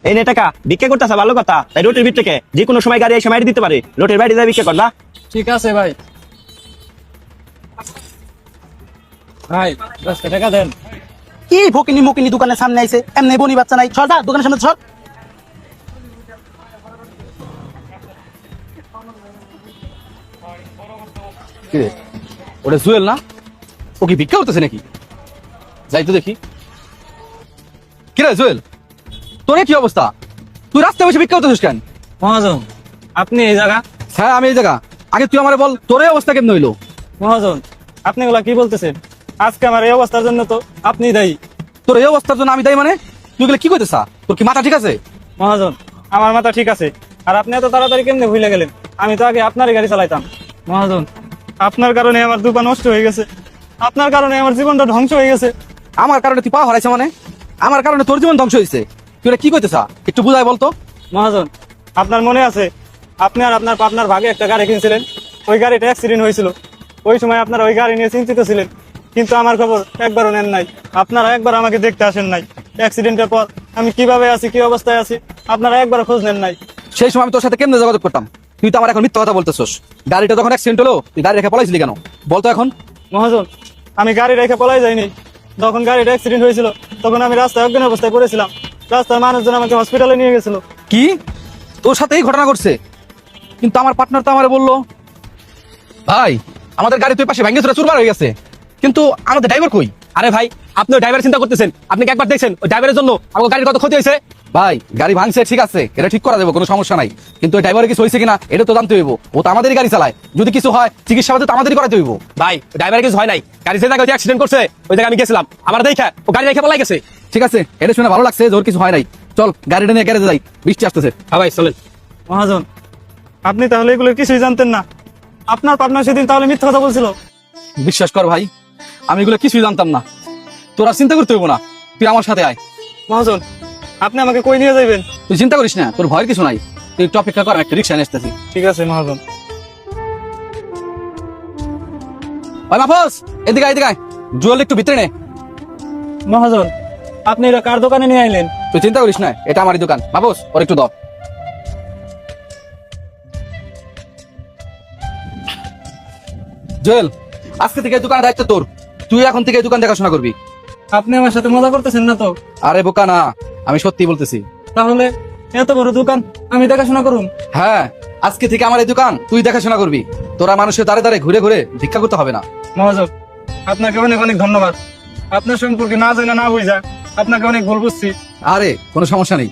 এই নে টাকা, ভিক্ষা করতেছে ভালো কথা, তাই রোটের ভিড় থেকে যে কোনো সময় গাড়ি এসে মাইরে দিতে পারে, রোটের বাইরে যা ভিক্ষা কর না। ঠিক আছে ভাই। ভাই 10 টাকা দেন। কি ফকিনি মকিনি দোকানের সামনে আইছে, এমনি বনি বাচ্চা নাই, সর যা দোকানের সামনে সর। কি রে, ওটা জুয়েল না? ও কি ভিক্ষা করতেছে নাকি? যাই তো দেখি। কি রে জুয়েল, তোর এ কি অবস্থা? তুই রাস্তায় বসে ভিক্ষা করতেছিস কেন? মহাজন, আপনি এই জায়গা? হ্যাঁ আমি এই জায়গা। আগে তুই আমারে বল, তোর এই অবস্থা কেমন হইলো? মহাজন, আপনি এগুলা কি বলতেছেন? আজকে আমার এই অবস্থার জন্য তো আপনি দায়ী। তোর এই অবস্থার জন্য আমি দায়ী মানে? তুই এগুলো কি করতেছ? তোর কি মাথা ঠিক আছে? মহাজন, আমার মাথা ঠিক আছে, আর আপনি এত তাড়াতাড়ি কেমনে ভুলে গেলেন? আমি তো আগে আপনারই গাড়ি চালাইতাম। মহাজন, আপনার কারণে আমার দোকান নষ্ট হয়ে গেছে, আপনার কারণে আমার জীবনটা ধ্বংস হয়ে গেছে। আমার কারণে তুই পা হারাইছে মানে? আমার কারণে তোর জীবন ধ্বংস হয়েছে? তুই এটা কি করতেছ? একটু বুঝাই বলতো। মহাজন, আপনার মনে আছে আপনি আর আপনার পার্টনার ভাগে একটা গাড়ি কিনছিলেন? ওই গাড়িটা অ্যাক্সিডেন্ট হয়েছিল। ওই সময় আপনারা ওই গাড়ি নিয়ে চিন্তিত ছিলেন, কিন্তু আমার খবর একবারও নেন নাই। আপনারা একবার আমাকে দেখতে আসেন নাই। অ্যাক্সিডেন্টের পর আমি কিভাবে আছি, কি অবস্থায় আছি, আপনারা একবার খোঁজ নেন নাই। সেই সময় আমি তোর সাথে কেমনে যোগাযোগ করতাম? তুই তো আমার এখন মিথ্যা কথা বলতেছস। গাড়িটা যখন অ্যাক্সিডেন্ট হলো তুই গাড়ি রেখে পলাইছিলি কেন? বলতো এখন। মহাজন, আমি গাড়ি রেখে পলাই যাইনি। যখন গাড়িটা অ্যাক্সিডেন্ট হয়েছিল তখন আমি রাস্তায় অজ্ঞান অবস্থায় পড়েছিলাম। রাস্তার মানুষজন আমাকে হসপিটালে নিয়ে গেছিল। কি তোর সাথে এই ঘটনা ঘটছে? কিন্তু আমার পার্টনার তো আমারে বললো, ভাই আমাদের গাড়ি তুই পাশে ভেঙে চুরমার হয়ে গেছে, কিন্তু আমাদের ড্রাইভার কই? আরে ভাই, আপনি ওই ড্রাইভার চিন্তা করতেছেন, আপনি কি একবার দেখছেন ওই ড্রাইভারের জন্য আমার গাড়ির কত ক্ষতি হয়েছে? ভাই গাড়ি ভাঙছে ঠিক আছে, এটা ঠিক করা যাবে, কোনো সমস্যা নাই, কিন্তু ওই ড্রাইভারের কিছু হয়েছে কিনা এটা তো জানতে হইব। ও তো আমাদেরই গাড়ি চালায়, যদি কিছু হয় চিকিৎসা তো আমাদেরই করাতে হইব। ভাই ড্রাইভারের কিছু হয় নাই, গাড়ি যে জায়গায় অ্যাক্সিডেন্ট করছে ওই জায়গায় আমি গেছিলাম, আমার দেখা ও গাড়ি রেখে পলাই গেছে। ঠিক আছে, এটা শুনে ভালো লাগছে যে ওর কিছু হয় নাই। চল গাড়িটা নিয়ে গ্যারেজে যাই, বৃষ্টি আসতেছে। হ্যাঁ ভাই চলেন। মহাজন, আপনি তাহলে এগুলো কিছুই জানতেন না? আপনার পার্টনার সেদিন তাহলে মিথ্যা কথা বলছিল? বিশ্বাস কর ভাই, আমি এগুলো কিছুই জানতাম না। তোর আর চিন্তা করতে হইব না, তুই আমার সাথে আয়। মহাজন, আপনি আমাকে কই নিয়ে যাইবেন? তুই চিন্তা করিস না, তোর ভয়ের কিছু নাই। তুই একটু অপেক্ষা কর, আমি একটা রিক্সা নিয়ে আসতেছি। ঠিক আছে মহাজন। ভাই মাফস, এদিকে আয়, এদিকে আয়। জুয়েল একটু ভিতরে নে। মহাজন, আপনি এটা কার দোকানে নিয়ে আইলেন? তুই চিন্তা করিস না, এটা আমারই দোকান। মাফস ওর একটু দাও। জুয়েল, আজকে থেকে এই দোকানের দায়িত্ব তোর। তুই এখন থেকে এই দোকান দেখাশোনা করবি। আপনি আমার সাথে মজা করতেছেন না তো? আরে বোকা না, আমি সত্যি বলতেছি। তাহলে এত বড় দোকান আমি দেখাশোনা করুন? হ্যাঁ, আজকে থেকে আমার এই দোকান তুই দেখাশোনা করবি। তোরা মানুষের দাঁড়ে দাঁড়ে ঘুরে ঘুরে ভিক্ষা করতে হবে না। মহাজন, আপনাকে অনেক অনেক ধন্যবাদ। আপনার সম্পর্কে না জানা না বুঝা আপনাকে অনেক ভুল বুঝছি। আরে কোনো সমস্যা নেই।